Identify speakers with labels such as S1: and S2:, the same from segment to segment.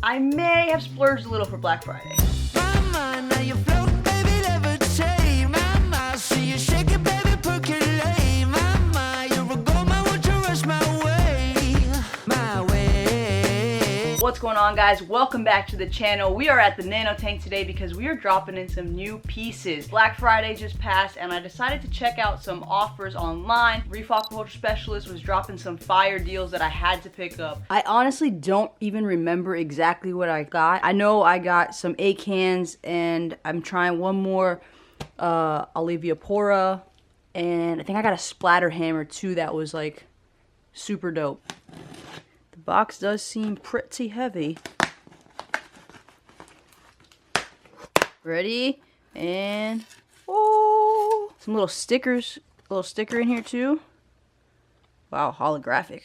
S1: I may have splurged a little for Black Friday.
S2: Mama, now you float, baby, levitate. Mama, see you shake it, baby, percolate. Mama, you're a gold mine, won't you rush my way, my way.
S1: What's going on, guys? Welcome back to the channel. We are at the Nano Tank today because we are dropping in some new pieces. Black Friday just passed and I decided to check out some offers online. Reef Aquaculture Specialist was dropping some fire deals that I had to pick up. I honestly don't even remember exactly what I got. I know I got some A cans and I'm trying one more Pora, and I think I got a splatter hammer too that was like super dope. The box does seem pretty heavy. Ready? And oh, some little stickers. A little sticker in here too. Wow, holographic.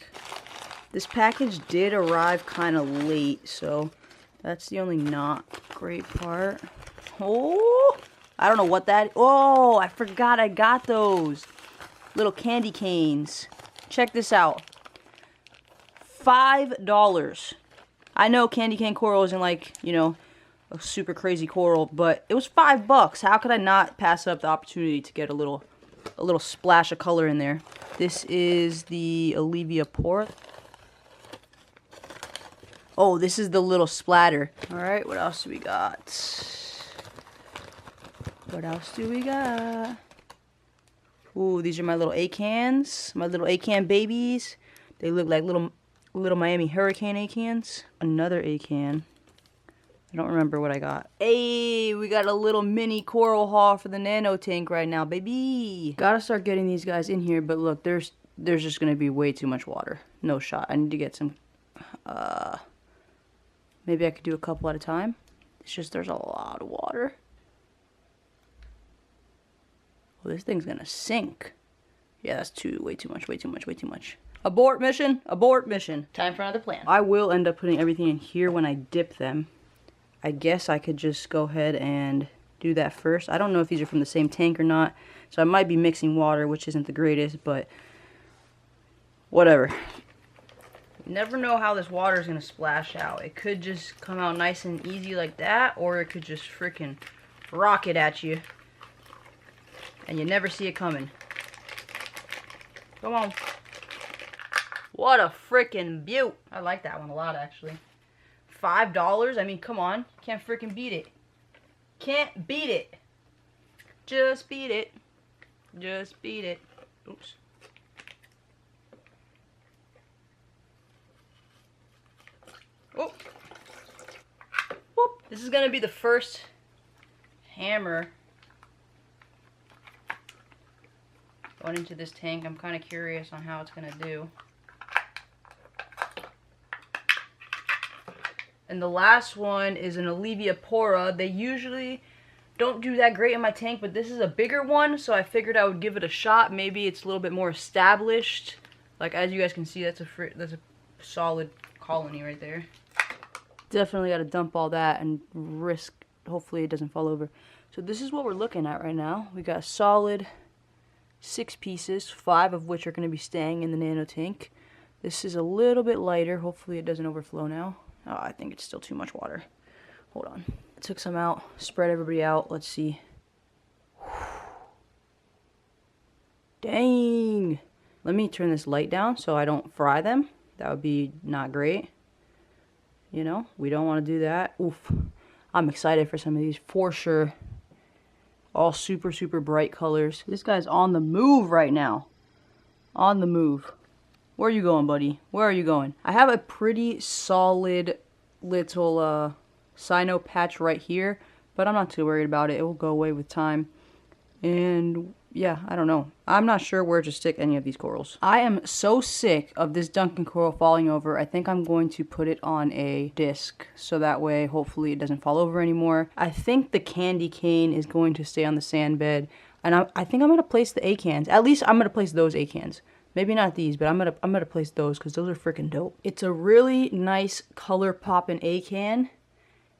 S1: This package did arrive kind of late, so that's the only not great part. Oh, I don't know what that. Oh, I forgot I got those little candy canes. Check this out. $5. I know candy cane coral isn't like, you know, a super crazy coral, but it was $5. How could I not pass up the opportunity to get a little splash of color in there? This is the Pora. Oh, this is the little splatter. All right, what else do we got? What else do we got? Ooh, these are my little A cans, my little A can babies. They look like little Miami Hurricane A cans. Another A can. I don't remember what I got. Hey, we got a little mini coral haul for the Nano Tank right now, baby. Gotta start getting these guys in here, but look, there's just gonna be way too much water. No shot. I need to get some. Maybe I could do a couple at a time. It's just there's a lot of water. Well, this thing's gonna sink. Yeah, that's way too much. Abort mission, abort mission. Time for another plan. I will end up putting everything in here when I dip them. I guess I could just go ahead and do that first. I don't know if these are from the same tank or not, so I might be mixing water, which isn't the greatest, but whatever. You never know how this water is going to splash out. It could just come out nice and easy like that, or it could just freaking rocket at you, and you never see it coming. Come on. What a freaking beaut. I like that one a lot, actually. $5? I mean, come on. Can't freaking beat it. Can't beat it. Just beat it. Just beat it. Oops. Oh. Whoop. This is going to be the first hammer going into this tank. I'm kind of curious on how it's going to do. And the last one is an Pora. They usually don't do that great in my tank, but this is a bigger one, so I figured I would give it a shot. Maybe it's a little bit more established. Like, as you guys can see, that's a solid colony right there. Definitely got to dump all that and risk, hopefully it doesn't fall over. So this is what we're looking at right now. We got a solid 6 pieces, 5 of which are going to be staying in the Nano Tank. This is a little bit lighter. Hopefully it doesn't overflow now. Oh, I think it's still too much water. Hold on. I took some out, spread everybody out. Let's see. Dang. Let me turn this light down so I don't fry them. That would be not great. You know, we don't want to do that. Oof. I'm excited for some of these for sure. All super, super bright colors. This guy's on the move right now. On the move. Where are you going, buddy? Where are you going? I have a pretty solid little cyano patch right here, but I'm not too worried about it. It will go away with time. And yeah, I don't know. I'm not sure where to stick any of these corals. I am so sick of this Duncan coral falling over. I think I'm going to put it on a disc so that way hopefully it doesn't fall over anymore. I think the candy cane is going to stay on the sand bed, and I think I'm going to place the A cans. At least I'm going to place those A cans. Maybe not these, but I'm gonna place those because those are freaking dope. It's a really nice color popping A can,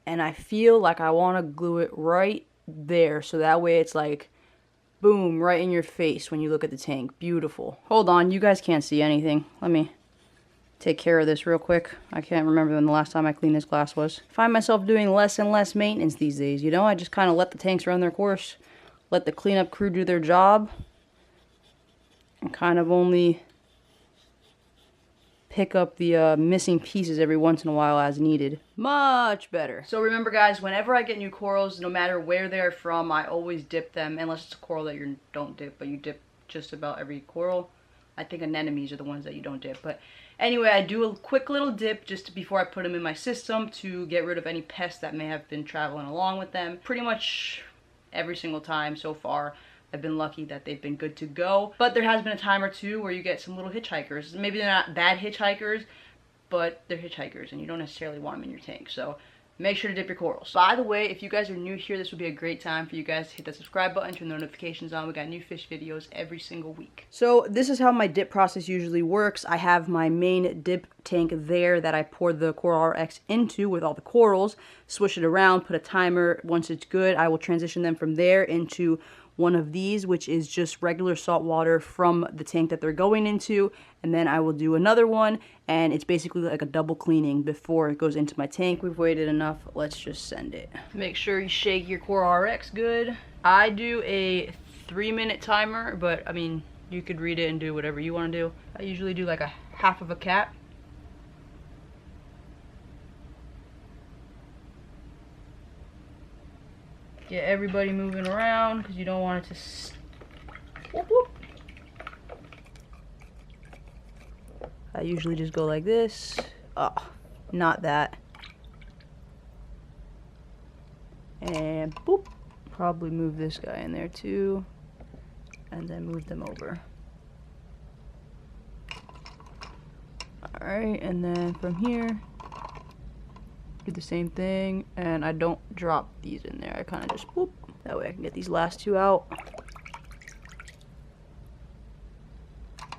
S1: and I feel like I want to glue it right there so that way it's like boom right in your face when you look at the tank. Beautiful. Hold on, you guys can't see anything. Let me take care of this real quick. I can't remember when the last time I cleaned this glass was. I find myself doing less and less maintenance these days, you know? I just kind of let the tanks run their course, let the cleanup crew do their job, and kind of only pick up the missing pieces every once in a while as needed. Much better. So remember guys, whenever I get new corals, no matter where they're from, I always dip them, unless it's a coral that you don't dip, but you dip just about every coral. I think anemones are the ones that you don't dip. But anyway, I do a quick little dip just before I put them in my system to get rid of any pests that may have been traveling along with them. Pretty much every single time so far, I've been lucky that they've been good to go. But there has been a time or two where you get some little hitchhikers. Maybe they're not bad hitchhikers, but they're hitchhikers and you don't necessarily want them in your tank. So make sure to dip your corals. By the way, if you guys are new here, this would be a great time for you guys to hit that subscribe button, turn the notifications on. We got new fish videos every single week. So this is how my dip process usually works. I have my main dip tank there that I pour the Coral RX into with all the corals, swish it around, put a timer. Once it's good, I will transition them from there into one of these, which is just regular salt water from the tank that they're going into, and then I will do another one, and it's basically like a double cleaning before it goes into my tank. We've waited enough, let's just send it. Make sure you shake your Coral RX good. I do a 3-minute timer, but I mean, you could read it and do whatever you want to do. I usually do like a half of a cap. Get everybody moving around because you don't want it to whoop, whoop. I usually just go like this. Oh, not that. And boop. Probably move this guy in there too. And then move them over. Alright, and then from here, do the same thing, and I don't drop these in there. I kind of just whoop. That way I can get these last two out.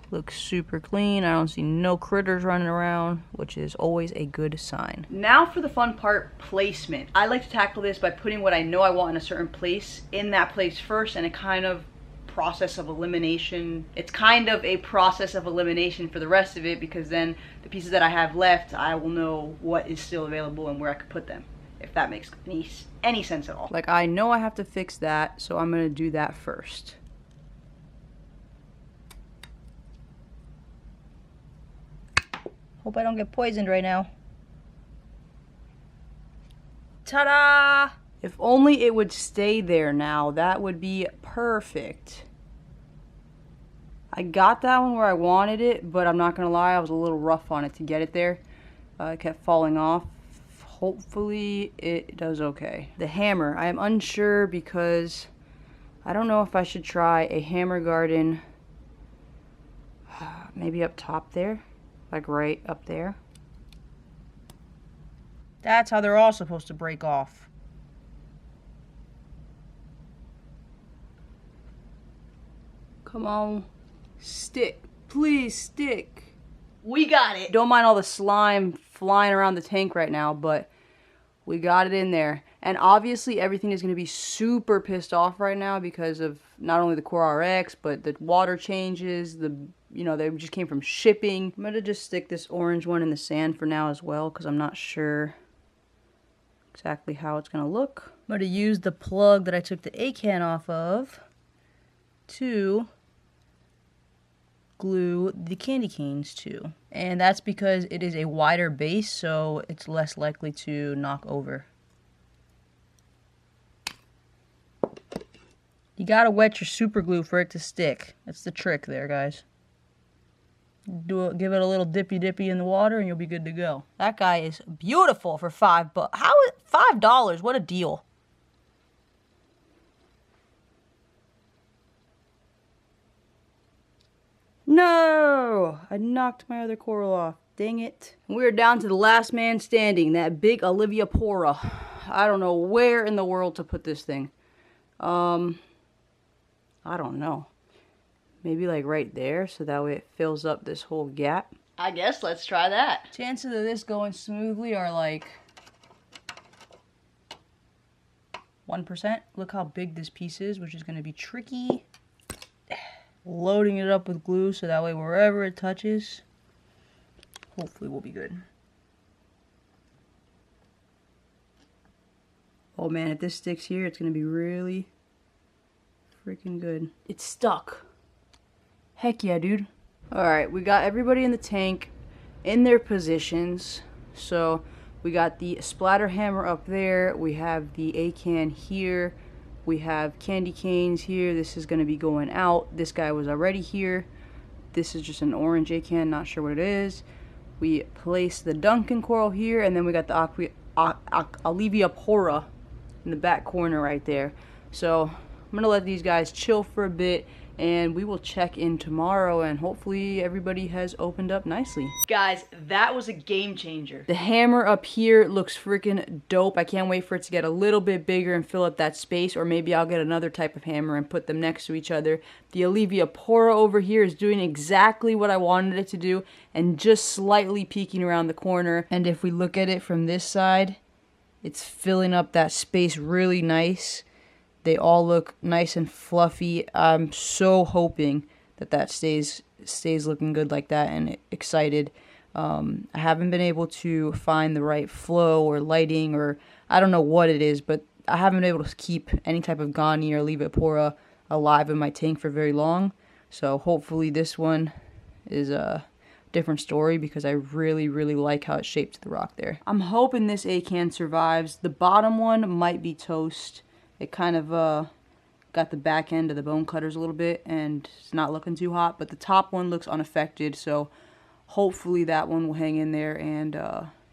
S1: Looks super clean. I don't see no critters running around, which is always a good sign. Now for the fun part, placement. I like to tackle this by putting what I know I want in a certain place in that place first, and it kind of process of elimination. It's kind of a process of elimination for the rest of it, because then the pieces that I have left, I will know what is still available and where I could put them, if that makes any sense at all. Like, I know I have to fix that, so I'm gonna do that first. Hope I don't get poisoned right now. Ta-da! If only it would stay there now, that would be perfect. I got that one where I wanted it, but I'm not gonna lie, I was a little rough on it to get it there. It kept falling off. Hopefully it does okay. The hammer, I am unsure because I don't know if I should try a hammer garden maybe up top there, like right up there. That's how they're all supposed to break off. Come on, stick, please stick. We got it. Don't mind all the slime flying around the tank right now, but we got it in there. And obviously everything is gonna be super pissed off right now because of not only the Coral RX, but the water changes, you know, they just came from shipping. I'm gonna just stick this orange one in the sand for now as well, because I'm not sure exactly how it's gonna look. I'm gonna use the plug that I took the A-can off of to glue the candy canes to. And that's because it is a wider base, so it's less likely to knock over. You gotta wet your super glue for it to stick. That's the trick there, guys. Give it a little dippy in the water and you'll be good to go. That guy is beautiful for $5. How is $5? What a deal. No! I knocked my other coral off. Dang it. We're down to the last man standing, that big Olivia Pora. I don't know where in the world to put this thing. I don't know. Maybe like right there, so that way it fills up this whole gap. I guess let's try that. Chances of this going smoothly are like 1%. Look how big this piece is, which is going to be tricky. Loading it up with glue so that way wherever it touches, hopefully we'll be good. Oh man, if this sticks here, it's gonna be really freaking good. It's stuck. Heck yeah, dude. Alright, we got everybody in the tank in their positions. So we got the splatter hammer up there. We have the A-can here. We have candy canes here. This is going to be going out. This guy was already here. This is just an orange A-can, not sure what it is. We placed the Duncan coral here, and then we got the Olivia Pora in the back corner right there. So I'm going to let these guys chill for a bit, and we will check in tomorrow, and hopefully everybody has opened up nicely. Guys, that was a game changer. The hammer up here looks freaking dope. I can't wait for it to get a little bit bigger and fill up that space, or maybe I'll get another type of hammer and put them next to each other. The Olivia Pora over here is doing exactly what I wanted it to do, and just slightly peeking around the corner. And if we look at it from this side, it's filling up that space really nice. They all look nice and fluffy. I'm so hoping that that stays looking good like that, and excited. I haven't been able to find the right flow or lighting, or I don't know what it is, but I haven't been able to keep any type of Ghani or Olivia Pora alive in my tank for very long. So hopefully this one is a different story, because I really like how it's shaped to the rock there. I'm hoping this A-can survives. The bottom one might be toast. It kind of got the back end of the bone cutters a little bit, and it's not looking too hot, but the top one looks unaffected, so hopefully that one will hang in there, and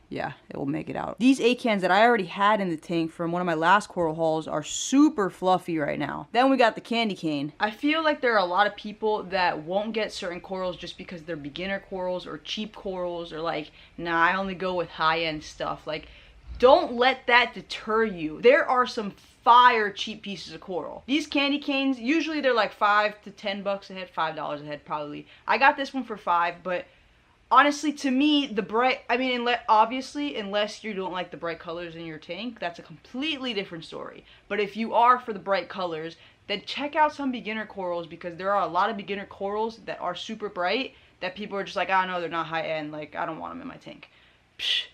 S1: yeah, it will make it out. These A-cans that I already had in the tank from one of my last coral hauls are super fluffy right now. Then we got the candy cane. I feel like there are a lot of people that won't get certain corals just because they're beginner corals or cheap corals, or like, nah, I only go with high-end stuff. Like, don't let that deter you. There are some fire cheap pieces of coral. These candy canes, usually they're like $5 to $10 a head, $5 a head probably. I got this one for $5, but honestly, to me, the bright, I mean, obviously, unless you don't like the bright colors in your tank, that's a completely different story. But if you are for the bright colors, then check out some beginner corals, because there are a lot of beginner corals that are super bright that people are just like, oh no, they're not high end, like, I don't want them in my tank. Psh.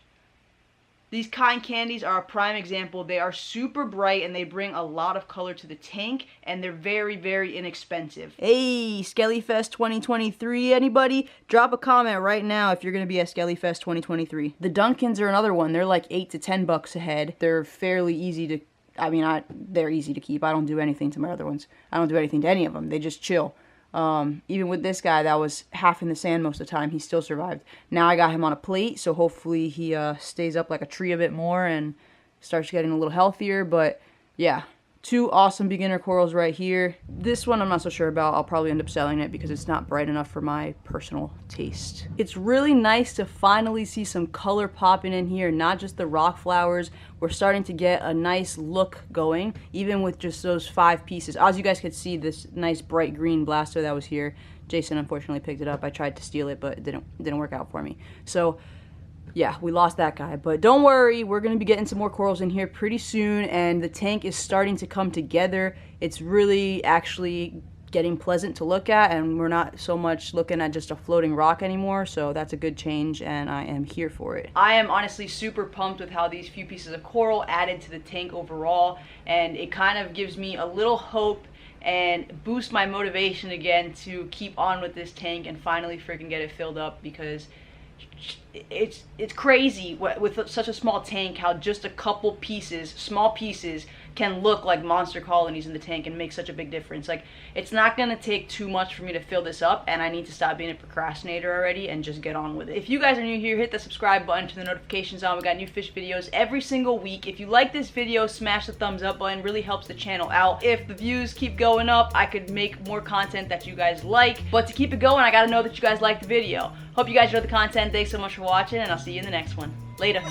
S1: These kind candies are a prime example. They are super bright, and they bring a lot of color to the tank, and they're very inexpensive. Hey, Skellyfest 2023, anybody? Drop a comment right now if you're going to be at Skellyfest 2023. The Duncans are another one. They're like $8 to $10 a head. They're fairly easy to, I mean, they're easy to keep. I don't do anything to my other ones. I don't do anything to any of them. They just chill. Even with this guy that was half in the sand most of the time, he still survived. Now I got him on a plate, so hopefully he stays up like a tree a bit more and starts getting a little healthier. But yeah, two awesome beginner corals right here. This one I'm not so sure about. I'll probably end up selling it because it's not bright enough for my personal taste. It's really nice to finally see some color popping in here, not just the rock flowers. We're starting to get a nice look going, even with just those 5 pieces. As you guys could see, this nice bright green blaster that was here, Jason unfortunately picked it up. I tried to steal it, but it didn't work out for me. So yeah, we lost that guy, but don't worry, we're going to be getting some more corals in here pretty soon, and the tank is starting to come together. It's really actually getting pleasant to look at, and we're not so much looking at just a floating rock anymore, so that's a good change, and I am here for it. I am honestly super pumped with how these few pieces of coral added to the tank overall, and it kind of gives me a little hope and boost my motivation again to keep on with this tank and finally freaking get it filled up, because it's crazy with such a small tank how just a couple pieces, small pieces, can look like monster colonies in the tank and make such a big difference. Like, it's not gonna take too much for me to fill this up, and I need to stop being a procrastinator already and just get on with it. If you guys are new here, hit the subscribe button, turn the notifications on. We got new fish videos every single week. If you like this video, smash the thumbs up button, really helps the channel out. If the views keep going up, I could make more content that you guys like, but to keep it going, I gotta know that you guys like the video. Hope you guys enjoyed the content. Thanks so much for watching, and I'll see you in the next one. Later.